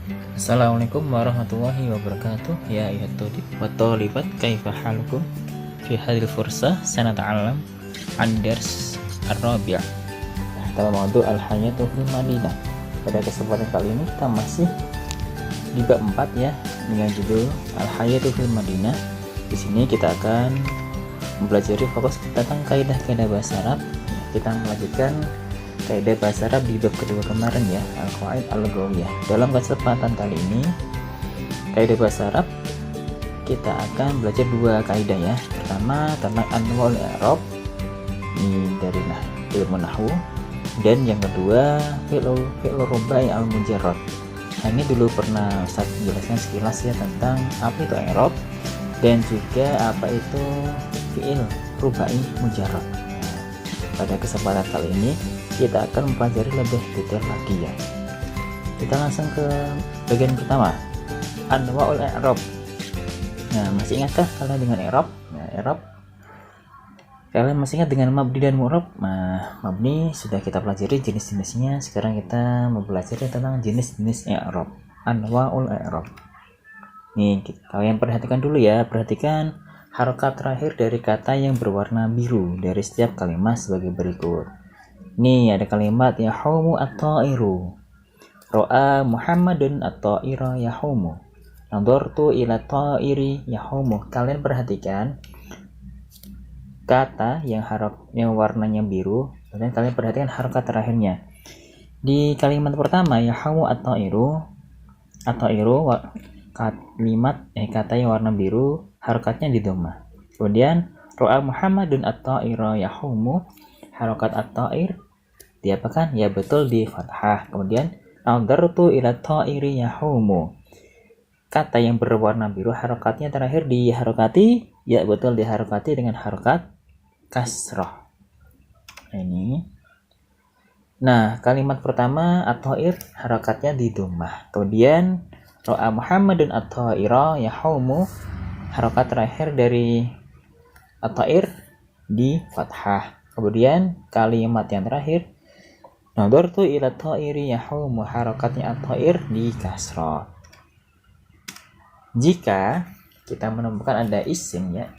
Assalamualaikum warahmatullahi wabarakatuh. Ya ayuhat talib wa talibat, kaifa halukum? Fi hadhil fursah sanata'allam an dars ar-rabi'. Dalam maudu al-hayatu fil Madinah. Pada kesempatan kali ini kita masih di bab 4 ya, dengan judul al-hayatu fil Madinah. Di sini kita akan mempelajari fokus tentang kaidah-kaidah bahasa Arab. Kita melanjutkan kaidah bahasa Arab di bab kedua kemarin ya, al-qawaid al-lughawiyah. Dalam kesempatan kali ini kaidah bahasa Arab kita akan belajar dua kaidah ya. Pertama tentang anwa'ul i'rab, ini dari ilmu nahwu, dan yang kedua fi'lur rubai al-mujarrad. Nah, ini dulu pernah Ustaz menjelaskan sekilas ya tentang apa itu i'rab dan juga apa itu fi'il rubai mujarrad. Nah, pada kesempatan kali ini kita akan mempelajari lebih detail lagi ya. Kita langsung ke bagian pertama, anwa'ul i'rab. Nah, masih ingatkah kalian dengan i'rab? Nah, i'rab kalian masih ingat dengan mabni dan mu'rab? Nah, mabni sudah kita pelajari jenis-jenisnya. Sekarang kita mempelajari tentang jenis-jenis i'rab, anwa'ul i'rab. Nih, kalian perhatikan dulu ya. Perhatikan harokat terakhir dari kata yang berwarna biru dari setiap kalimat sebagai berikut. Nih ada kalimat yahumu at-ta'iru, ro'a Muhammadun at-ta'ira yahumu, nadortu ila ta'iri yahumu. Kalian perhatikan kata yang warnanya biru, dan kalian perhatikan harokat terakhirnya. Di kalimat pertama yahumu at-ta'iru, kata yang warna biru harokatnya di dhammah. Kemudian ro'a Muhammadun at-ta'ira yahumu, harokat at-ta'ir diapakan? Ya betul, di fathah. Kemudian nadartu ila ta'iri yahumu, kata yang berwarna biru harokatnya terakhir diharokati, ya betul, diharokati dengan harokat kasrah. Ini. Nah, kalimat pertama at-ta'ir harokatnya di dhammah. Kemudian ro'a Muhammadun at-ta'ira yahumu, harokat terakhir dari at-ta'ir di fathah. Kemudian kalimat yang terakhir nadartu ila ta'iri yahumu, harakatnya at-ta'ir di kasrah. Jika kita menemukan ada isim ya,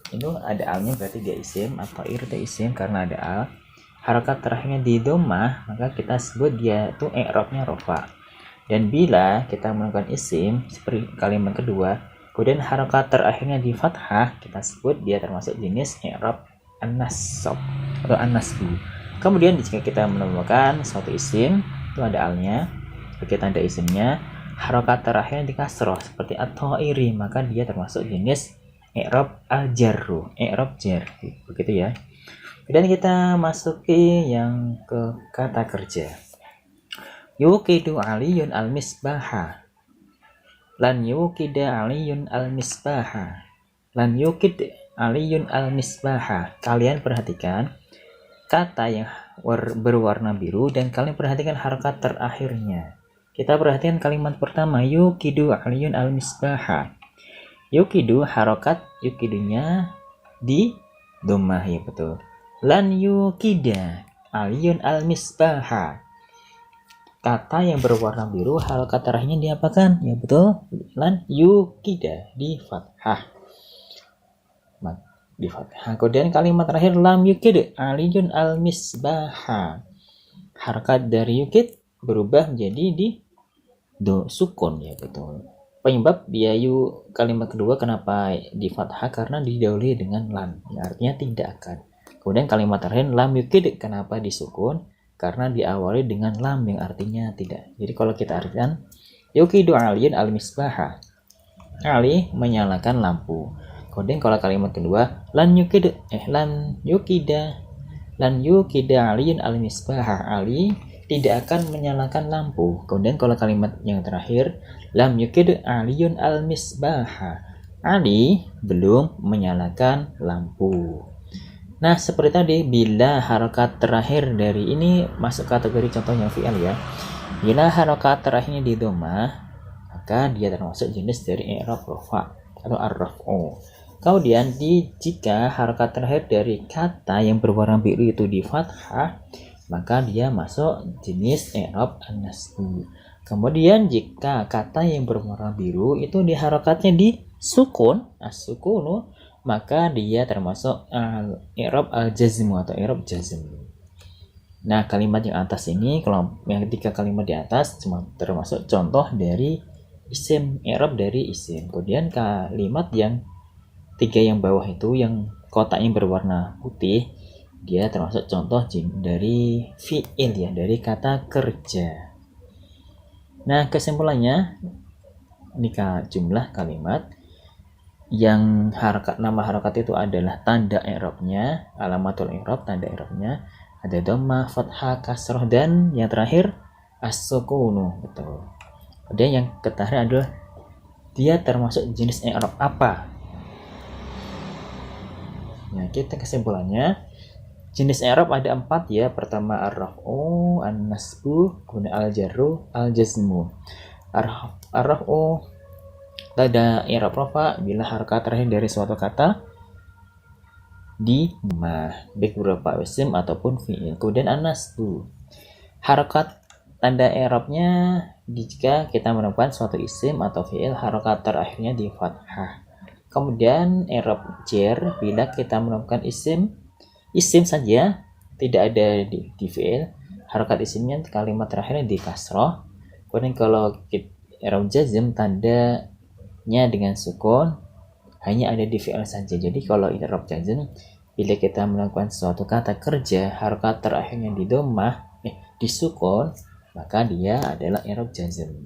itu ada alnya berarti dia isim, at-ta'ir itu isim karena ada al, harakat terakhirnya di dhammah, maka kita sebut dia itu i'rabnya rafa. Dan bila kita menemukan isim seperti kalimat kedua, kemudian harakat terakhirnya di fathah, kita sebut dia termasuk jenis i'rab an-nasab atau an-nasbu. Kemudian jika kita menemukan suatu isim itu ada alnya, kita ada isimnya, harokat terakhirnya di kasroh seperti at-ta'iri, maka dia termasuk jenis i'rab al-jarru, i'rab jar, begitu ya. Dan kita masuki yang ke kata kerja. Yuqidu aliyun al-misbaha, lan yuqida aliyun al-misbaha, lan yuqid aliyun al-misbaha. Kalian perhatikan kata yang berwarna biru dan kalian perhatikan harokat terakhirnya. Kita perhatikan kalimat pertama, yuqidu aliyun al-misbaha. Yuqidu, harokat yuqidunya di dhammah, ya betul. Lan yuqida aliyun al-misbaha, kata yang berwarna biru harokat terakhirnya diapakan? Ya betul, lan yuqida di fathah. Di fathah. Kemudian kalimat terakhir lam yuqid aliyun al-misbaha, harakat dari yuqid berubah menjadi di sukun, ya betul. Penyebab dia kalimat kedua kenapa di fathah? Karena didahului dengan lam, ya, artinya tidak akan. Kemudian kalimat terakhir lam yuqid, kenapa disukun? Karena diawali dengan lam yang artinya tidak. Jadi kalau kita artikan yuqidu aliyun al-misbaha, Ali menyalakan lampu. Kemudian kalau kalimat kedua lan yukida aliyun al-misbaha, Ali tidak akan menyalakan lampu. Kemudian kalau kalimat yang terakhir lam yukid aliyun al-misbaha, Ali belum menyalakan lampu. Nah, seperti tadi, bila harokat terakhir dari ini masuk kategori contohnya fi'al ya. Bila harokat terakhirnya di dhammah, maka dia termasuk jenis dari i'rab rafa atau ar-raf'u. Kemudian jika harokat terakhir dari kata yang berwarna biru itu di fathah, maka dia masuk jenis i'rab an-nasbu. Kemudian jika kata yang berwarna biru itu diharokatnya di sukun, as-sukunu, maka dia termasuk i'rab al-jazmu atau i'rab jazm. Nah, kalimat yang atas ini, kalau yang ketiga kalimat di atas cuma termasuk contoh dari isim, i'rab dari isim. Kemudian kalimat yang tiga yang bawah itu yang kotaknya berwarna putih, dia termasuk contoh dari fi'il ya, dari kata kerja. Nah, kesimpulannya ini jumlah kalimat yang nama harakat itu adalah tanda i'rabnya, alamatul i'rab, tanda i'rabnya ada dhammah, fathah, kasrah, dan yang terakhir as-sukunu, betul. Kemudian yang terakhir adalah dia termasuk jenis i'rab apa. Nah, kita kesimpulannya jenis i'rab ada 4 ya. Pertama ar-raf'u, an-nasbu, kemudian al-jarru, al-jazmu. Ar-raf'u tanda i'rab rafa bila harakat terakhir dari suatu kata di baik berupa isim ataupun fi'il. Kemudian an-nasbu, harakat tanda i'rabnya jika kita menemukan suatu isim atau fi'il harakat terakhirnya di fathah. Kemudian i'rab jar bila kita menemukan isim saja, tidak ada di fi'il, harakat isimnya kalimat terakhirnya di kasrah. Kemudian kalau i'rab jazm tandanya dengan sukun hanya ada di fi'il saja. Jadi kalau i'rab jazm bila kita melakukan suatu kata kerja harakat terakhirnya di dhammah di sukun, maka dia adalah i'rab jazm.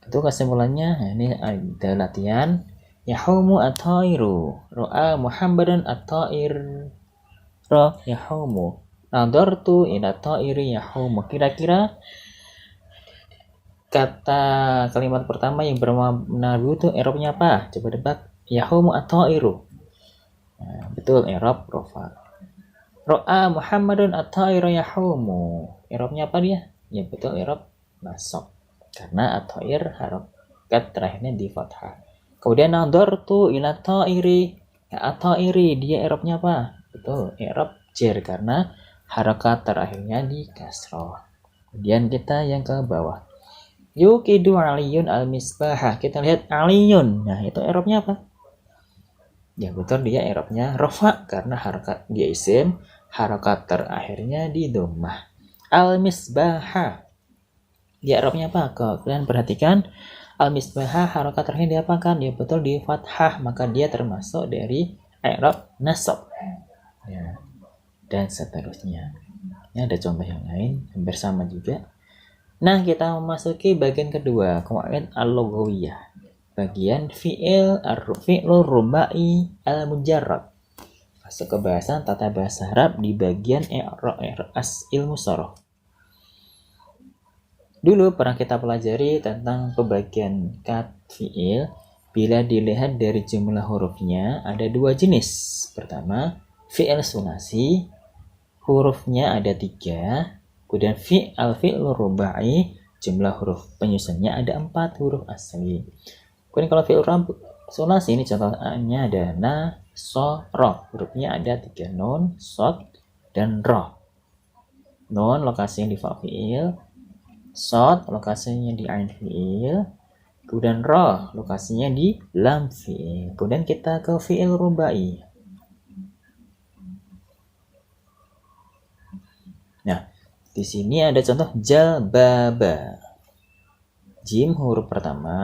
Itu kesimpulannya. Ini ada latihan. Yahumu at-tairu, ra'a Muhammadan at-tair ra yahumu, nadartu ila tairi yahumu. Kira-kira kata kalimat pertama yang bermakna biru itu i'rabnya apa? Coba debat. Yahumu at-tairu. Nah, betul, i'rab rafa. Ra'a Muhammadun at-taira yahumu. I'rabnya apa dia? Ya betul, i'rab nasab. Karena at-tair harakat terakhirnya di fathah. Kemudian nadartu ila ta'iri. At-ta'iri dia i'rabnya apa? Betul, i'rab jar karena harakat terakhirnya di kasrah. Kemudian kita yang ke bawah. Yuqidu aliyun al-misbahah. Kita lihat aliyun. Nah, itu i'rabnya apa? Ya betul, dia i'rabnya rafa karena harakat dia isim, harakat terakhirnya di dhammah. Al-misbahah. Dia i'rabnya apa? Kalian perhatikan. Al-misbahah harakat terakhir diapakan? Ya betul, di fathah, maka dia termasuk dari i'rab nasab. Ya. Dan seterusnya. Ini ada contoh yang lain hampir sama juga. Nah, kita memasuki bagian kedua, qawaid al-lughawiyah. Bagian fi'lur rubai al-mujarrad. Masuk ke bahasan tata bahasa Arab di bagian ilmu sharah. Dulu pernah kita pelajari tentang pembagian kat fi'il. Bila dilihat dari jumlah hurufnya ada 2 jenis. Pertama, fi'il sunasi, hurufnya ada 3. Kemudian fi'lur rubai, jumlah huruf penyusunnya ada 4 huruf asli. Kemudian kalau fi'il sunasi ini contohnya ada na, so, ro. Hurufnya ada 3, nun, sod, dan ro. Nun lokasinya di fa fi'il, sod lokasinya di ain fi'il, kemudian ro lokasinya di lam fi'il. Kemudian kita ke fi'il rubai. Nah, di sini ada contoh jalbaba. Jim huruf pertama,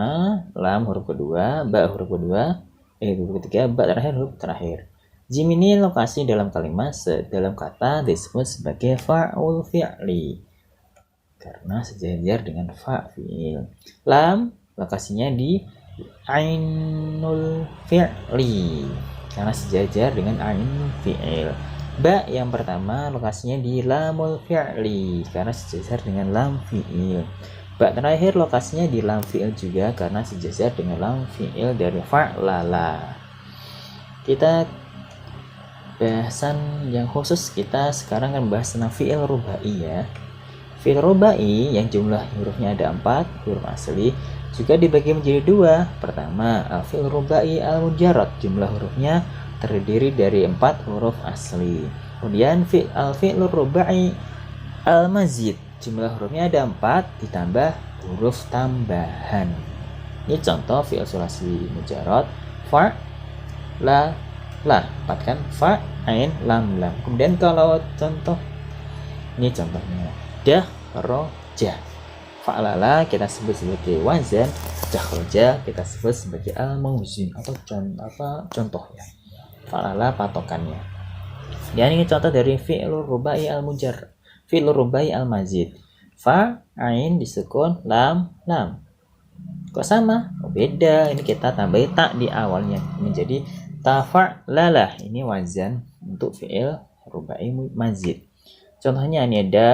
lam huruf kedua, ba huruf kedua, huruf ketiga, ba terakhir huruf terakhir. Jim ini lokasi dalam kalimat dalam kata disebut sebagai fa'ul fi'li karena sejajar dengan fa fi'il. Lam lokasinya di ainul fi'li karena sejajar dengan ain fi'il. Ba yang pertama lokasinya di lamul fi'li karena sejajar dengan lam fi'il. Ba terakhir lokasinya di lam fi'il juga karena sejajar dengan lam fi'il dari fa'lala. Kita bahasan yang khusus kita sekarang akan bahas tentang fi'il rubai ya. Fi'il rubai yang jumlah hurufnya ada 4 huruf asli juga dibagi menjadi 2. Pertama, fi'il rubai al-mujarrad, jumlah hurufnya terdiri dari 4 huruf asli. Kemudian fi'il rubai al-mazid, Jumlah hurufnya ada 4 ditambah huruf tambahan. Ini contoh fi'il sulasi mujarrad. Fa, la, 4 kan? Fa, ain, lam. Kemudian kalau contoh, ini contohnya dah, ro, ja. Fa'lala kita sebut sebagai wazan, dakhroja kita sebut sebagai al-mauzun atau contoh ya. Fa'lala patokannya. Dan ini contoh dari fi'lur rubai al-mujarrad, fi'lur rubai al-mazid. Fa, ain disukun, lam. Kok sama? Oh, beda. Ini kita tambah tak di awalnya menjadi tafa'lala. Ini wazan untuk fi'il rubai mazid. Contohnya ini ada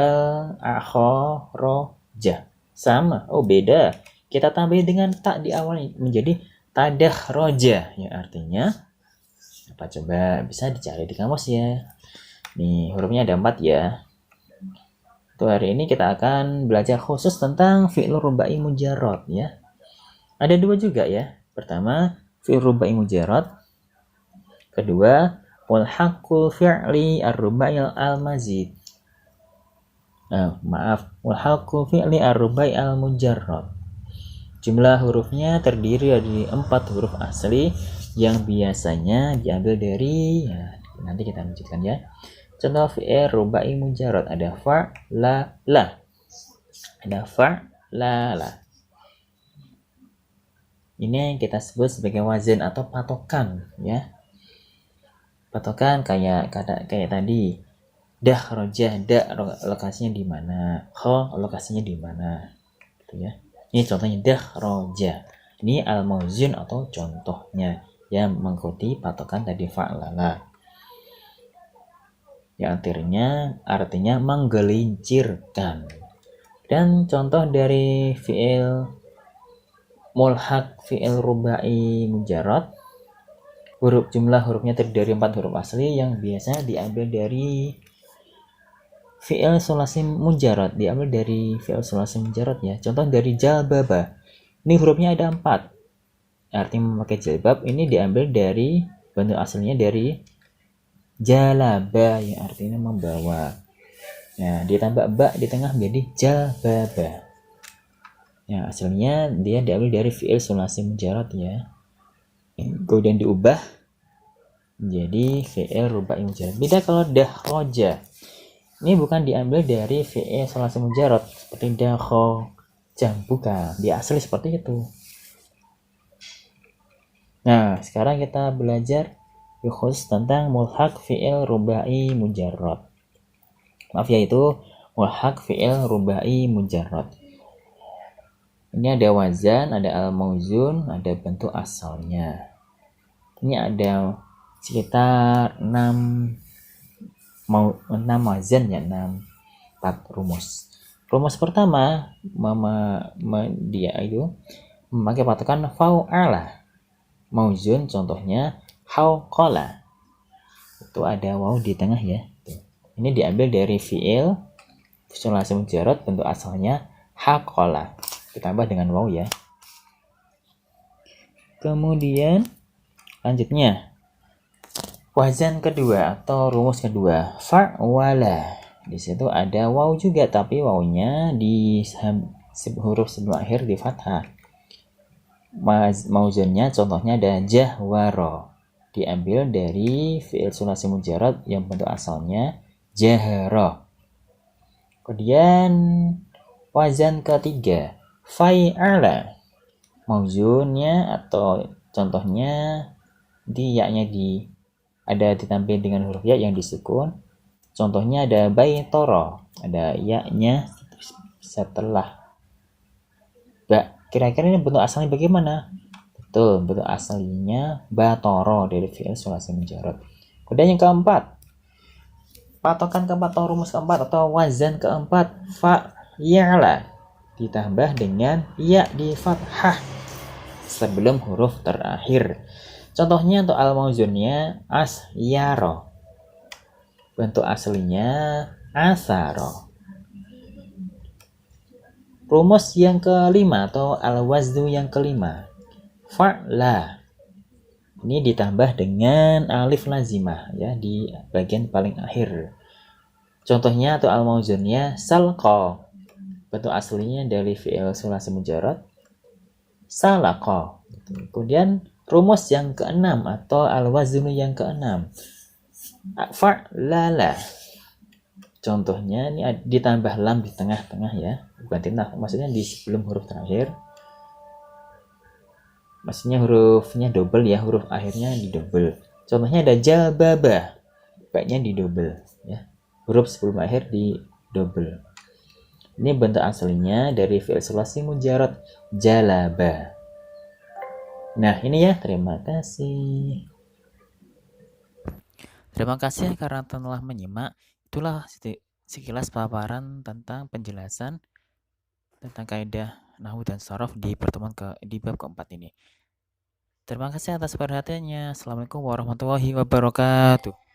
akhroja. Sama. Oh, beda. Kita tambahin dengan tak di awalnya menjadi tadakhroja. Ya, artinya apa coba? Bisa dicari di kamus ya. Nih, hurufnya ada 4 ya. Untuk hari ini kita akan belajar khusus tentang fi'il rubai mujarrad ya. Ada 2 juga ya. Pertama, fi'il rubai mujarrad. Kedua, mulhaqul fi'li ar-rubai al-mazid. Mulhaqul fi'li ar-rubai al-mujarrad. Jumlah hurufnya terdiri dari 4 huruf asli yang biasanya diambil dari nanti kita lanjutkan ya. Contoh fi'il rubai mujarrad ada fa, la. Ada fa, la. Ini yang kita sebut sebagai wazan atau patokan ya. Patokan kayak tadi. Dakhroja, lokasinya di mana? Kho, lokasinya di mana? Gitu ya. Ini contohnya dakhroja. Ini al-mauzun atau contohnya yang mengikuti patokan tadi fa'lala. Yang artinya menggelincirkan. Dan contoh dari fi'il mulhaq fi'il rubai mujarrad, jumlah hurufnya terdiri dari 4 huruf asli yang biasanya diambil dari fi'il sulasi mujarrad, ya. Contoh dari jalbaba. Ini hurufnya ada 4. Artinya memakai jilbab. Ini diambil dari bentuk aslinya dari jalaba yang artinya membawa. Nah, ditambah ba di tengah menjadi jalbaba. Ya, aslinya dia diambil dari fi'il sulasi mujarrad ya. Kemudian diubah menjadi fi'il rubai mujarrad. Beda kalau dakhroja. Ini bukan diambil dari fi'il sulasi mujarrad seperti dakhroja, bukan. Dia asli seperti itu. Nah, sekarang kita belajar khusus tentang mulhaq fi'il rubai mujarrad. Maaf ya, itu mulhaq fi'il rubai mujarrad. Ini ada wazan, ada al-mauzun, ada bentuk asalnya. Ini ada sekitar 6 wazan ya, 4 rumus. Rumus pertama dia itu memakai patokan fa'ala. Mauzun contohnya hauqala. Itu ada waw di tengah ya. Ini diambil dari fi'il sulasi mujarrad, bentuk asalnya haqala. Ditambah dengan waw ya. Kemudian lanjutnya wazan kedua atau rumus kedua fa'wala. Di situ ada waw juga, tapi wawnya di huruf sebelum akhir di fathah. Mauzannya contohnya ada jahwaro. Diambil dari fi'il sulasi mujarrad yang bentuk asalnya jahara. Kemudian wazan ketiga fa'ala. Mauzunnya atau contohnya yaknya ada ditambah dengan huruf ya yang disukun. Contohnya ada baitoro, ada yaknya setelah ba. Kira-kira ini bentuk asalnya bagaimana? Betul, bentuk aslinya batoro dari fi'il sulasi mujarrad. Kemudian yang keempat, patokan keempat atau rumus keempat atau wazan keempat fa'ya'la ditambah dengan ya di fathah sebelum huruf terakhir. Contohnya untuk al-mauzunnya asyaro. Bentuk aslinya asaro. Rumus yang kelima atau al-waznu yang kelima fa'la. Ini ditambah dengan alif lazimah ya di bagian paling akhir. Contohnya atau al-mauzunnya salqa. bentuk aslinya dari fi'il sulasi mujarad salaqa. Kemudian rumus yang keenam atau al-waznu yang keenam, fa'lala. Contohnya ini ditambah lam di tengah-tengah ya, bukan di tengah, maksudnya di sebelum huruf terakhir. Maksudnya hurufnya double ya, huruf akhirnya di double. Contohnya ada jalbaba, baiknya di double ya. Huruf sebelum akhir di double. Ini bentuk aslinya dari fi'il sulasi mujarad jalaba. Nah, ini ya, terima kasih. Terima kasih karena telah menyimak. Itulah sekilas paparan tentang penjelasan tentang kaidah nahwu dan shorof di pertemuan di bab keempat ini. Terima kasih atas perhatiannya. Assalamualaikum warahmatullahi wabarakatuh.